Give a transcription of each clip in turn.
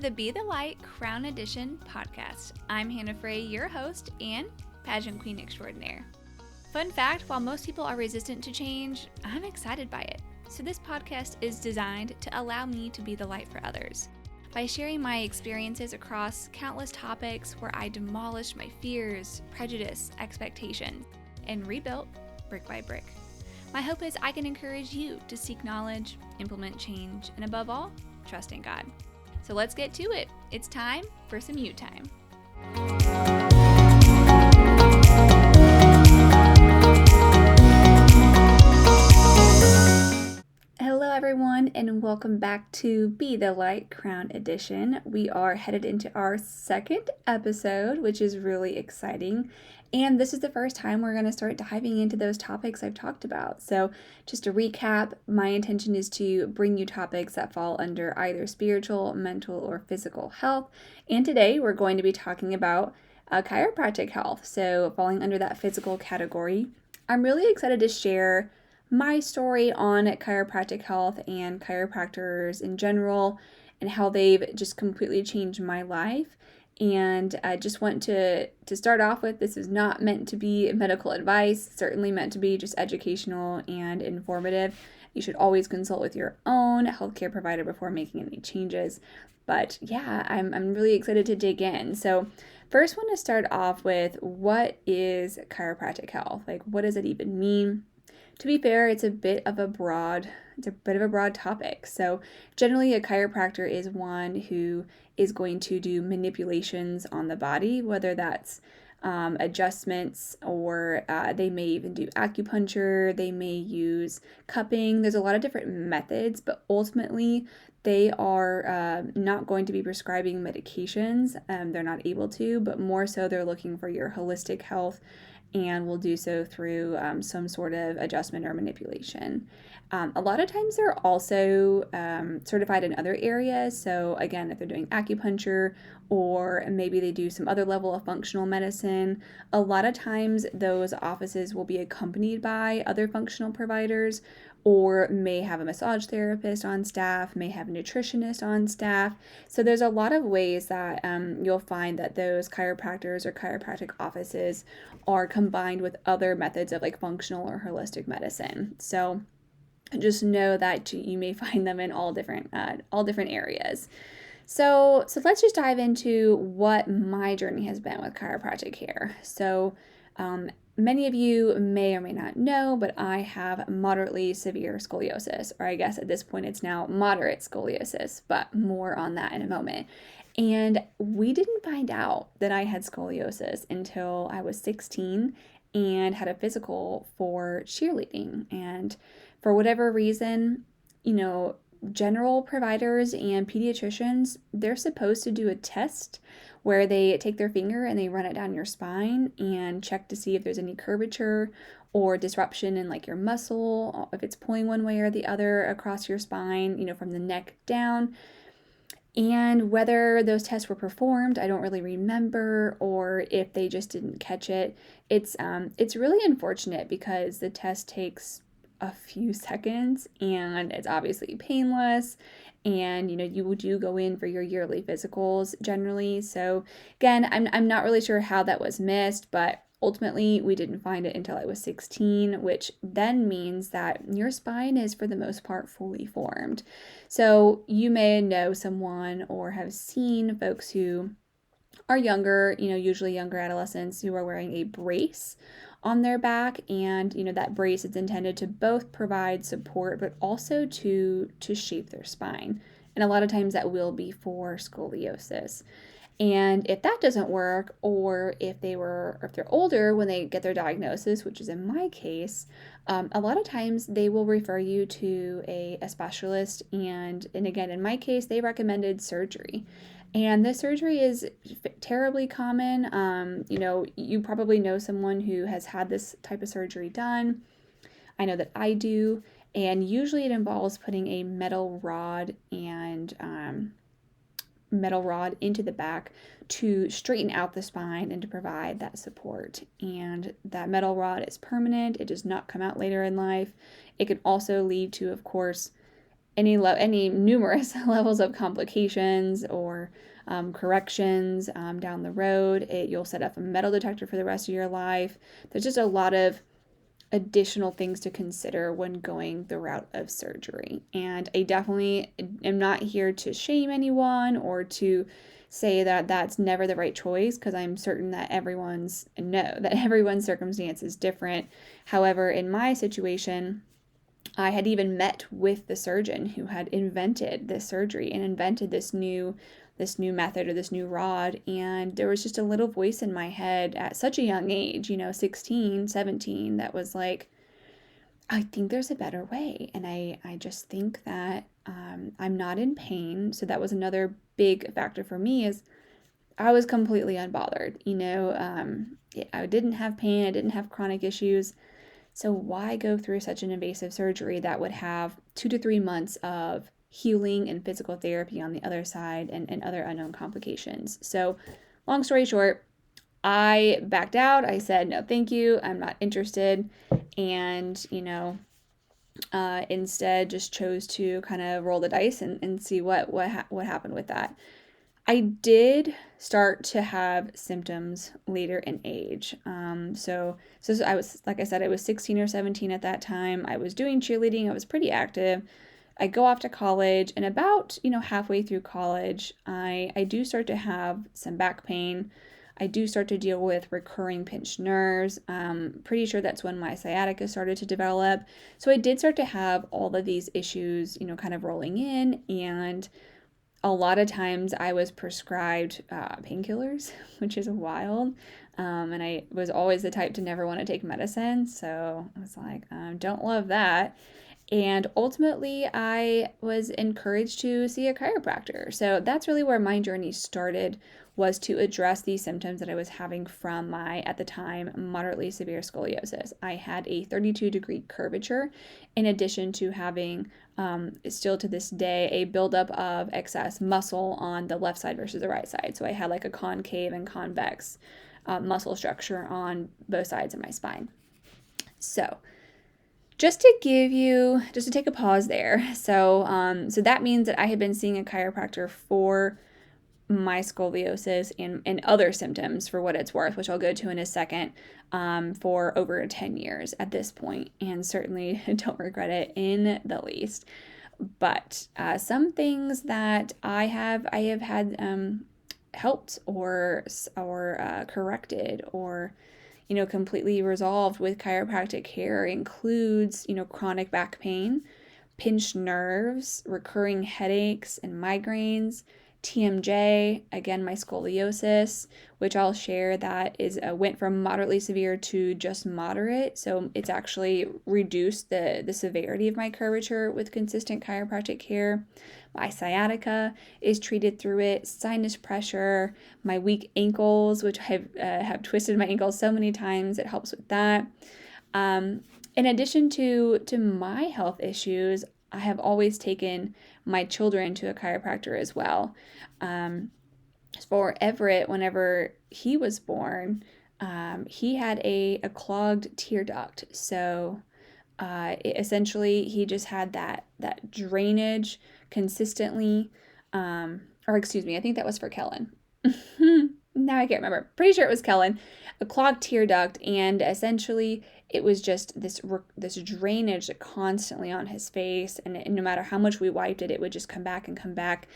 the Be the Light Crown Edition podcast. I'm Hanna Fray, your host and pageant queen extraordinaire. Fun fact, while most people are resistant to change, I'm excited by it. So this podcast is designed to allow me to be the light for others. By sharing my experiences across countless topics where I demolished my fears, prejudice, expectations, and rebuilt brick by brick. My hope is I can encourage you to seek knowledge, implement change, and above all, trust in God. So let's get to it. It's time for some you time. Hello everyone, and welcome back to Be the Light Crown Edition. We are headed into our second episode, which is really exciting. And this is the first time we're going to start diving into those topics I've talked about. So just to recap, my intention is to bring you topics that fall under either spiritual, mental, or physical health. And today we're going to be talking about chiropractic health. So falling under that physical category. I'm really excited to share my story on chiropractic health and chiropractors in general and how they've just completely changed my life. And I just want to start off with, this is not meant to be medical advice, certainly meant to be just educational and informative. You should always consult with your own healthcare provider before making any changes. But yeah, I'm really excited to dig in. So first, I want to start off with, what is chiropractic health? Like, what does it even mean? To be fair, it's a bit of a broad topic. So generally a chiropractor is one who is going to do manipulations on the body, whether that's adjustments or they may even do acupuncture, they may use cupping. There's a lot of different methods, but ultimately they are not going to be prescribing medications. They're not able to, but more so they're looking for your holistic health, and will do so through some sort of adjustment or manipulation. A lot of times they're also certified in other areas. So again, if they're doing acupuncture or maybe they do some other level of functional medicine, a lot of times those offices will be accompanied by other functional providers, or may have a massage therapist on staff, may have a nutritionist on staff. So there's a lot of ways that you'll find that those chiropractors or chiropractic offices are combined with other methods of like functional or holistic medicine. So just know that you may find them in all different areas. So let's just dive into what my journey has been with chiropractic care. So many of you may or may not know, but I have moderately severe scoliosis, or I guess at this point it's now moderate scoliosis, but more on that in a moment. And we didn't find out that I had scoliosis until I was 16 and had a physical for cheerleading. And for whatever reason, general providers and pediatricians, they're supposed to do a test where they take their finger and they run it down your spine and check to see if there's any curvature or disruption in like your muscle, if it's pulling one way or the other across your spine, from the neck down. And whether those tests were performed, I don't really remember, or if they just didn't catch it. It's really unfortunate because the test takes a few seconds and it's obviously painless, and you do go in for your yearly physicals generally. So again, I'm not really sure how that was missed, but ultimately we didn't find it until I was 16, which then means that your spine is for the most part fully formed. So you may know someone or have seen folks who are younger, usually younger adolescents, who are wearing a brace on their back, and that brace is intended to both provide support but also to shape their spine. And a lot of times that will be for scoliosis. And if that doesn't work, or if they're older when they get their diagnosis, which is in my case, a lot of times they will refer you to a specialist. And again, in my case, they recommended surgery. And this surgery is terribly common. You probably know someone who has had this type of surgery done. I know that I do. And usually it involves putting a metal rod into the back to straighten out the spine and to provide that support. And that metal rod is permanent. It does not come out later in life. It can also lead to, of course, any numerous levels of complications or corrections down the road. You'll set up a metal detector for the rest of your life. There's just a lot of additional things to consider when going the route of surgery. And I definitely am not here to shame anyone or to say that that's never the right choice, because I'm certain that everyone's circumstance is different. However, in my situation, I had even met with the surgeon who had invented this surgery and invented this new method or this new rod, and there was just a little voice in my head at such a young age, 16, 17, that was like, I think there's a better way, and I just think that I'm not in pain. So that was another big factor for me, is I was completely unbothered. I didn't have pain, I didn't have chronic issues. So why go through such an invasive surgery that would have 2 to 3 months of healing and physical therapy on the other side, and other unknown complications? So long story short, I backed out. I said, no, thank you. I'm not interested. And, instead just chose to kind of roll the dice and see what happened with that. I did start to have symptoms later in age. So I was, like I said, I was 16 or 17 at that time. I was doing cheerleading. I was pretty active. I go off to college, and about, halfway through college, I do start to have some back pain. I do start to deal with recurring pinched nerves. Pretty sure that's when my sciatica started to develop. So I did start to have all of these issues, kind of rolling in, and a lot of times I was prescribed painkillers, which is wild. And I was always the type to never want to take medicine. So I was like, don't love that. And ultimately, I was encouraged to see a chiropractor. So that's really where my journey started, was to address these symptoms that I was having from my, at the time, moderately severe scoliosis. I had a 32-degree curvature, in addition to having, still to this day, a buildup of excess muscle on the left side versus the right side. So I had like a concave and convex muscle structure on both sides of my spine. So just to take a pause there. So that means that I had been seeing a chiropractor for my scoliosis and other symptoms, for what it's worth, which I'll go to in a second, for over 10 years at this point, and certainly don't regret it in the least. But some things that I have had helped or corrected, or completely resolved with chiropractic care includes, chronic back pain, pinched nerves, recurring headaches and migraines, TMJ, again, my scoliosis, which I'll share, that is went from moderately severe to just moderate. So it's actually reduced the severity of my curvature with consistent chiropractic care. My sciatica is treated through it, sinus pressure, my weak ankles, which have twisted my ankles so many times, it helps with that. In addition to my health issues, I have always taken my children to a chiropractor as well. For Everett, whenever he was born, he had a clogged tear duct. So essentially, he just had that drainage consistently. Or excuse me, I think that was for Kellen. Now I can't remember. Pretty sure it was Kellen. A clogged tear duct, and essentially it was just this drainage constantly on his face, and no matter how much we wiped it, it would just come back and come back.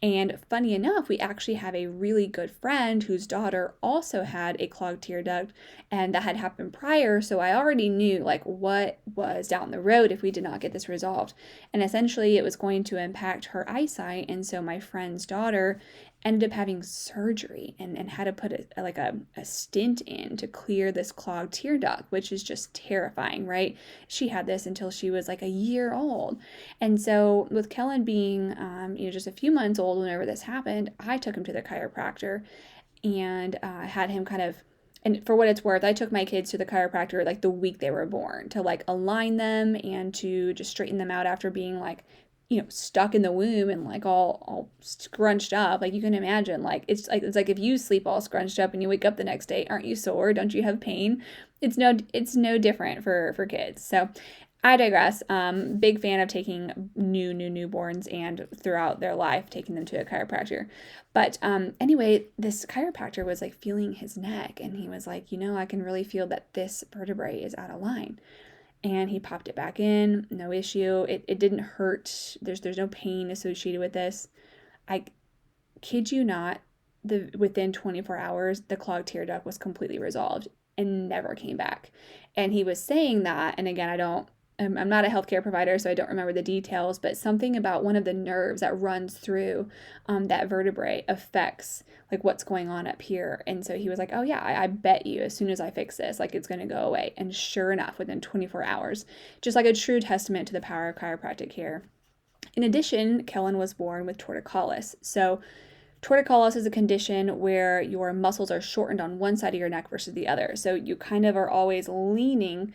And funny enough, we actually have a really good friend whose daughter also had a clogged tear duct, and that had happened prior, so I already knew like what was down the road if we did not get this resolved. And essentially it was going to impact her eyesight, and so my friend's daughter ended up having surgery and had to put a stint in to clear this clogged tear duct, which is just terrifying, right? She had this until she was like a year old. And so with Kellen being, just a few months old whenever this happened, I took him to the chiropractor and had him kind of, and for what it's worth, I took my kids to the chiropractor like the week they were born to like align them and to just straighten them out after being like, stuck in the womb and like all scrunched up. Like you can imagine, like it's like if you sleep all scrunched up and you wake up the next day, aren't you sore? Don't you have pain? It's no different for kids. So I digress. Big fan of taking newborns and throughout their life, taking them to a chiropractor. But anyway, this chiropractor was like feeling his neck, and he was like, I can really feel that this vertebrae is out of line. And he popped it back in, no issue. It didn't hurt. There's no pain associated with this. I kid you not, within 24 hours, the clogged tear duct was completely resolved and never came back. And he was saying that, and again, I'm not a healthcare provider, so I don't remember the details, but something about one of the nerves that runs through that vertebrae affects like what's going on up here. And so he was like, oh yeah, I bet you as soon as I fix this, like it's going to go away. And sure enough, within 24 hours, just like a true testament to the power of chiropractic care. In addition, Kellen was born with torticollis. So torticollis is a condition where your muscles are shortened on one side of your neck versus the other. So you kind of are always leaning,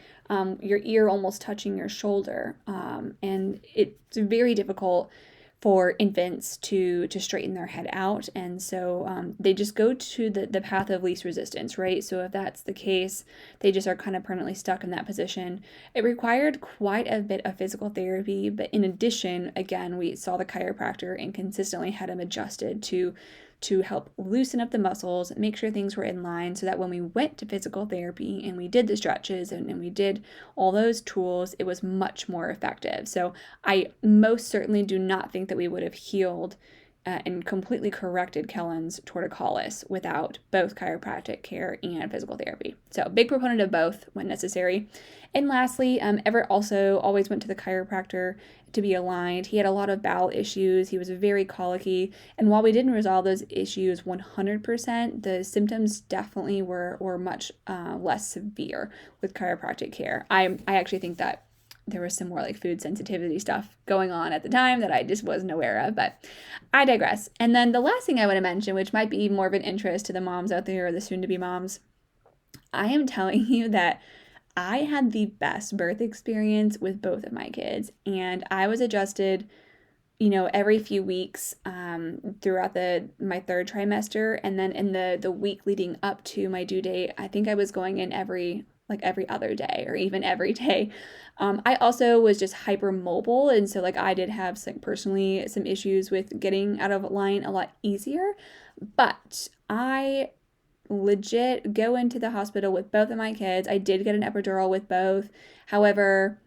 your ear almost touching your shoulder. And it's very difficult for infants to straighten their head out. And so they just go to the path of least resistance, right? So if that's the case, they just are kind of permanently stuck in that position. It required quite a bit of physical therapy, but in addition, again, we saw the chiropractor and consistently had him adjusted to help loosen up the muscles, make sure things were in line so that when we went to physical therapy and we did the stretches and we did all those tools, it was much more effective. So I most certainly do not think that we would have healed and completely corrected Kellen's torticollis without both chiropractic care and physical therapy. So big proponent of both when necessary. And lastly, Everett also always went to the chiropractor to be aligned. He had a lot of bowel issues. He was very colicky. And while we didn't resolve those issues 100%, the symptoms definitely were much less severe with chiropractic care. I actually think that there was some more like food sensitivity stuff going on at the time that I just wasn't aware of, but I digress. And then the last thing I want to mention, which might be more of an interest to the moms out there or the soon-to-be moms, I am telling you that I had the best birth experience with both of my kids, and I was adjusted, every few weeks throughout my third trimester, and then in the week leading up to my due date, I think I was going in every other day or even every day. I also was just hypermobile, and so I did have personally some issues with getting out of line a lot easier, but I legit go into the hospital with both of my kids. I did get an epidural with both. However,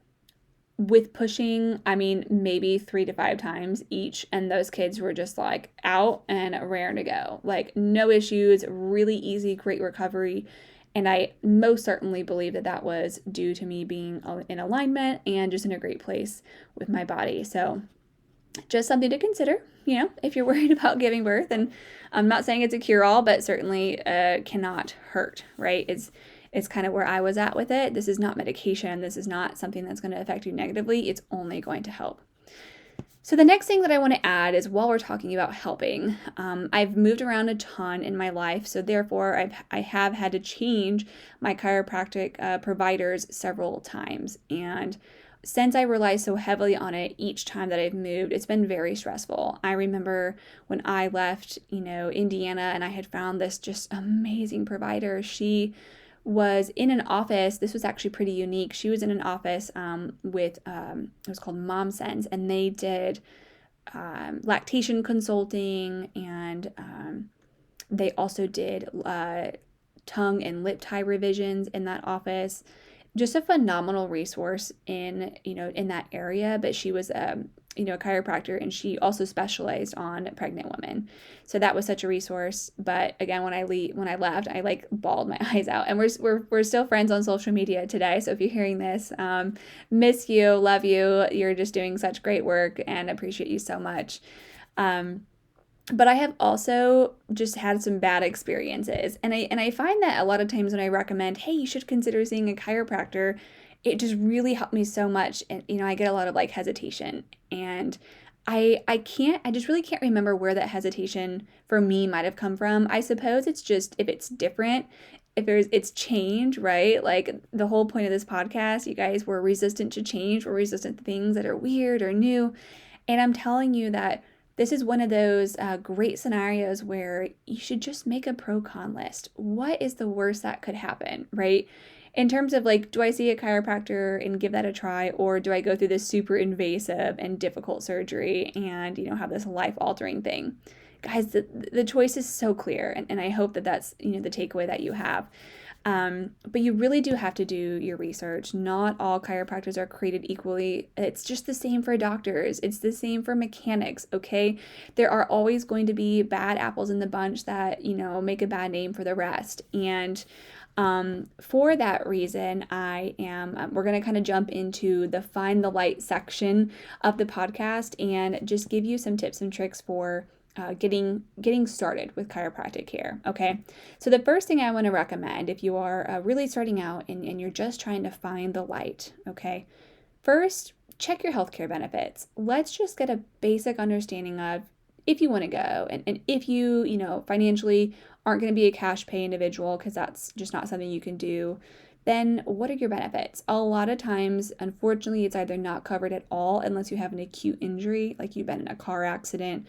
with pushing, maybe 3 to 5 times each, and those kids were just out and raring to go. No issues, really easy, great recovery. And I most certainly believe that was due to me being in alignment and just in a great place with my body. So just something to consider, if you're worried about giving birth. And I'm not saying it's a cure-all, but certainly cannot hurt, right? It's kind of where I was at with it. This is not medication. This is not something that's going to affect you negatively. It's only going to help. So the next thing that I want to add is, while we're talking about helping, I've moved around a ton in my life, so therefore I have had to change my chiropractic providers several times. And since I rely so heavily on it each time that I've moved, it's been very stressful. I remember when I left, Indiana, and I had found this just amazing provider. She was in an office. This was actually pretty unique. She was in an office with, it was called Mom Sense, and they did lactation consulting, and they also did tongue and lip tie revisions in that office. Just a phenomenal resource in that area. But she was a chiropractor, and she also specialized on pregnant women. So that was such a resource. But again, when I left, I bawled my eyes out. And we're still friends on social media today. So if you're hearing this, miss you, love you. You're just doing such great work, and appreciate you so much. But I have also just had some bad experiences. And I find that a lot of times when I recommend, hey, you should consider seeing a chiropractor, it just really helped me so much. And, I get a lot of hesitation. And I just really can't remember where that hesitation for me might have come from. I suppose it's just, if it's different, it's change, right? The whole point of this podcast, you guys, we're resistant to change. We're resistant to things that are weird or new. And I'm telling you that this is one of those great scenarios where you should just make a pro-con list. What is the worst that could happen, right? In terms of like, do I see a chiropractor and give that a try, or do I go through this super invasive and difficult surgery and, have this life-altering thing? Guys, the choice is so clear, and I hope that that's, the takeaway that you have. But you really do have to do your research. Not all chiropractors are created equally. It's just the same for doctors. It's the same for mechanics, okay? There are always going to be bad apples in the bunch that, make a bad name for the rest. And for that reason, we're going to kind of jump into the Find the Light section of the podcast and just give you some tips and tricks for getting started with chiropractic care. Okay, so the first thing I want to recommend if you are really starting out and you're just trying to find the light, okay, first check your healthcare benefits. Let's just get a basic understanding of if you want to go and if you financially aren't going to be a cash pay individual, because that's just not something you can do. Then what are your benefits? A lot of times, unfortunately, it's either not covered at all unless you have an acute injury, like you've been in a car accident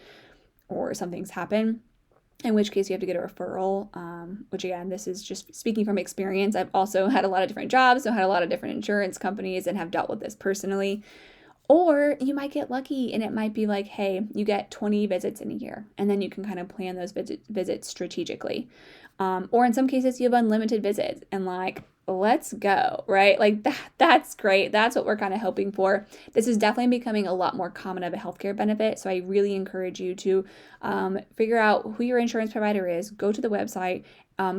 or something's happened, in which case you have to get a referral, which again, this is just speaking from experience. I've also had a lot of different jobs, so had a lot of different insurance companies and have dealt with this personally. Or you might get lucky and it might be like, hey, you get 20 visits in a year, and then you can kind of plan those visits strategically. Or in some cases, you have unlimited visits and like, let's go, right? Like that's great. That's what we're kind of hoping for. This is definitely becoming a lot more common of a healthcare benefit. So I really encourage you to figure out who your insurance provider is, go to the website,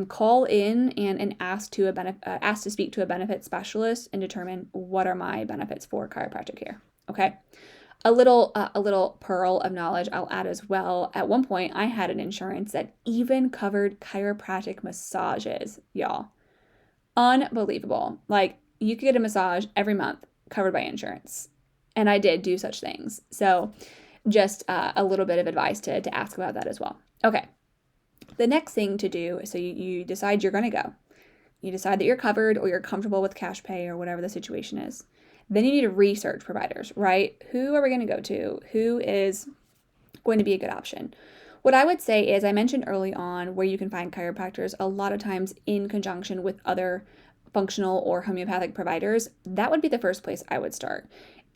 call in and ask to speak to a benefit specialist and determine what are my benefits for chiropractic care. Okay. A little pearl of knowledge I'll add as well. At one point, I had an insurance that even covered chiropractic massages, y'all. Unbelievable. Like, you could get a massage every month covered by insurance. And I did do such things. So just a little bit of advice to ask about that as well. Okay. The next thing to do, so you decide you're going to go. You decide that you're covered or you're comfortable with cash pay or whatever the situation is. Then you need to research providers, right? Who are we going to go to? Who is going to be a good option? What I would say is, I mentioned early on where you can find chiropractors a lot of times in conjunction with other functional or homeopathic providers. That would be the first place I would start.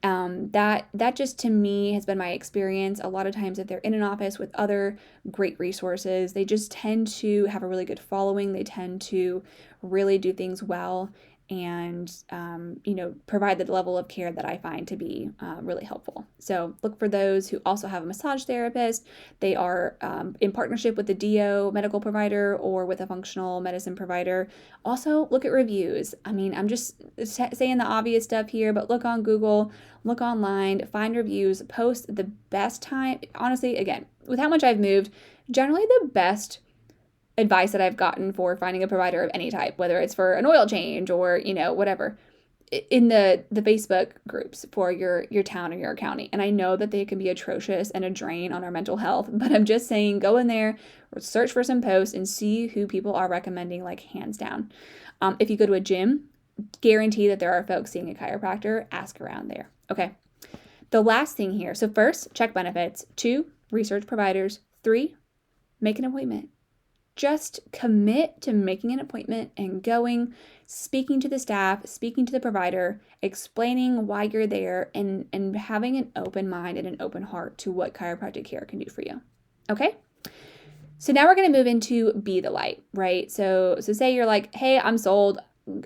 That just to me has been my experience. A lot of times if they're in an office with other great resources, they just tend to have a really good following. They tend to really do things well and, provide the level of care that I find to be really helpful. So look for those who also have a massage therapist. They are in partnership with the DO medical provider or with a functional medicine provider. Also look at reviews. I mean, I'm just saying the obvious stuff here, but look on Google, look online, find reviews, post the best time. Honestly, again, with how much I've moved, generally the best advice that I've gotten for finding a provider of any type, whether it's for an oil change or, whatever, in the Facebook groups for your town or your county. And I know that they can be atrocious and a drain on our mental health, but I'm just saying, go in there, search for some posts and see who people are recommending, like hands down. If you go to a gym, guarantee that there are folks seeing a chiropractor. Ask around there. Okay. The last thing here. So first, check benefits. 2, research providers. 3, make an appointment. Just commit to making an appointment and going, speaking to the staff, speaking to the provider, explaining why you're there, and having an open mind and an open heart to what chiropractic care can do for you. Okay? So now we're going to move into be the light, right? So say you're like, hey, I'm sold.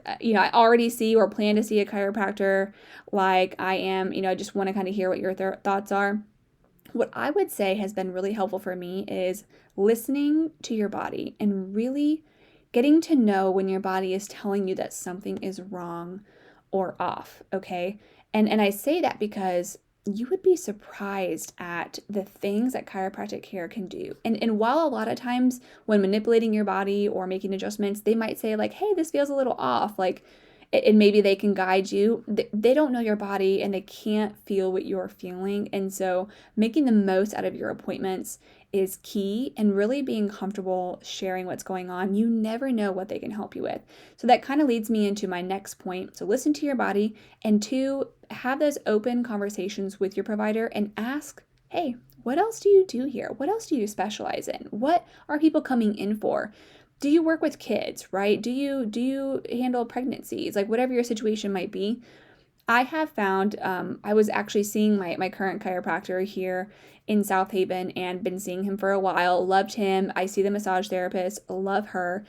I already see or plan to see a chiropractor like I am. I just want to kind of hear what your thoughts are. What I would say has been really helpful for me is listening to your body and really getting to know when your body is telling you that something is wrong or off, okay? And I say that because you would be surprised at the things that chiropractic care can do. And while a lot of times when manipulating your body or making adjustments, they might say like, hey, this feels a little off, like, and maybe they can guide you. They don't know your body and they can't feel what you're feeling. And so making the most out of your appointments is key, and really being comfortable sharing what's going on. You never know what they can help you with. So that kind of leads me into my next point. So listen to your body, and 2, have those open conversations with your provider and ask, hey, What else do you do here? What else do you specialize in? What are people coming in for? Do you work with kids, right? Do you handle pregnancies? Like whatever your situation might be. I have found, I was actually seeing my current chiropractor here in South Haven and been seeing him for a while. Loved him. I see the massage therapist, love her.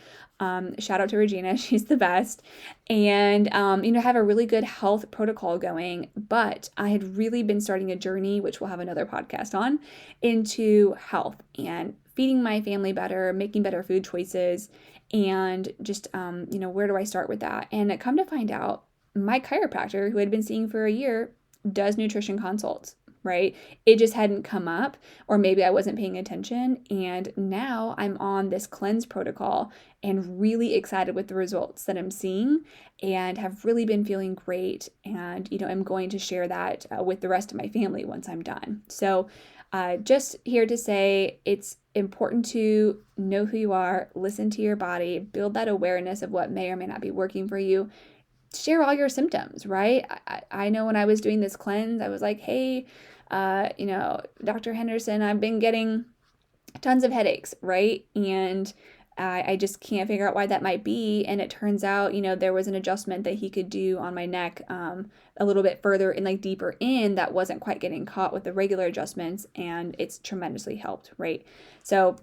Shout out to Regina, she's the best. And, have a really good health protocol going. But I had really been starting a journey, which we'll have another podcast on, into health and feeding my family better, making better food choices, and just, where do I start with that? And come to find out, my chiropractor, who I'd been seeing for a year, does nutrition consults, right? It just hadn't come up, or maybe I wasn't paying attention. And now I'm on this cleanse protocol and really excited with the results that I'm seeing and have really been feeling great. And, I'm going to share that with the rest of my family once I'm done. So just here to say it's important to know who you are, listen to your body, build that awareness of what may or may not be working for you. Share all your symptoms, right? I know when I was doing this cleanse, I was like, hey, Dr. Henderson, I've been getting tons of headaches, right? And I just can't figure out why that might be. And it turns out, there was an adjustment that he could do on my neck a little bit further and like deeper in that wasn't quite getting caught with the regular adjustments. And it's tremendously helped, right? So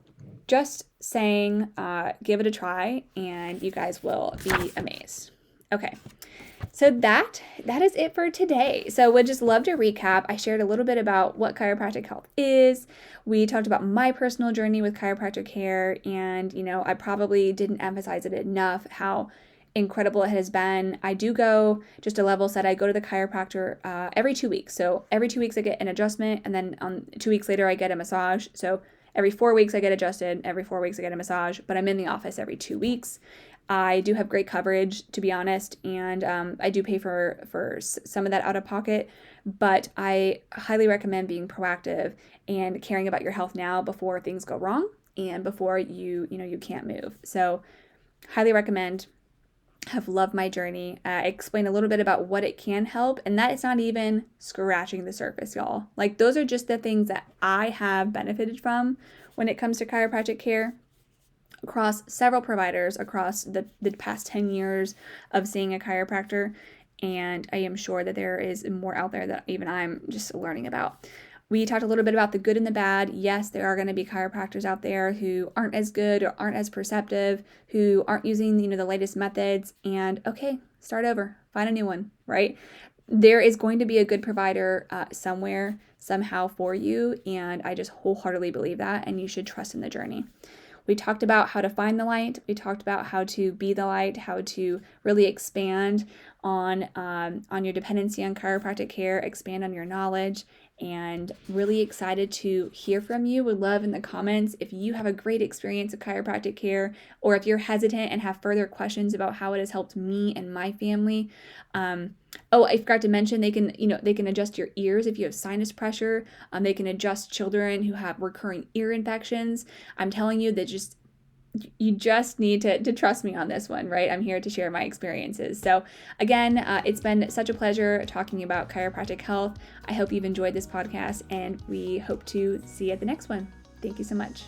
just saying, give it a try and you guys will be amazed. Okay, so that is it for today. So would just love to recap. I shared a little bit about what chiropractic health is. We talked about my personal journey with chiropractic care, and I probably didn't emphasize it enough how incredible it has been. I do go, just a level set, I go to the chiropractor every 2 weeks. So every 2 weeks I get an adjustment, and then 2 weeks later I get a massage. So every 4 weeks I get adjusted, every 4 weeks I get a massage, but I'm in the office every 2 weeks. I do have great coverage, to be honest, and I do pay for some of that out of pocket, but I highly recommend being proactive and caring about your health now before things go wrong and before you can't move. So highly recommend. Have loved my journey. I explained a little bit about what it can help, and that is not even scratching the surface, y'all. Like those are just the things that I have benefited from when it comes to chiropractic care. Across several providers across the past 10 years of seeing a chiropractor, and I am sure that there is more out there that even I'm just learning about. We talked a little bit about the good and the bad. Yes, there are going to be chiropractors out there who aren't as good or aren't as perceptive, who aren't using the latest methods, and okay, start over, find a new one, right? There is going to be a good provider somewhere, somehow for you, and I just wholeheartedly believe that, and you should trust in the journey. We talked about how to find the light. We talked about how to be the light, how to really expand on your dependency on chiropractic care, expand on your knowledge, and really excited to hear from you. Would love in the comments if you have a great experience of chiropractic care, or if you're hesitant and have further questions about how it has helped me and my family. I forgot to mention they can adjust your ears if you have sinus pressure. They can adjust children who have recurring ear infections. I'm telling you that you just need to trust me on this one, right? I'm here to share my experiences. So again, it's been such a pleasure talking about chiropractic health. I hope you've enjoyed this podcast, and we hope to see you at the next one. Thank you so much.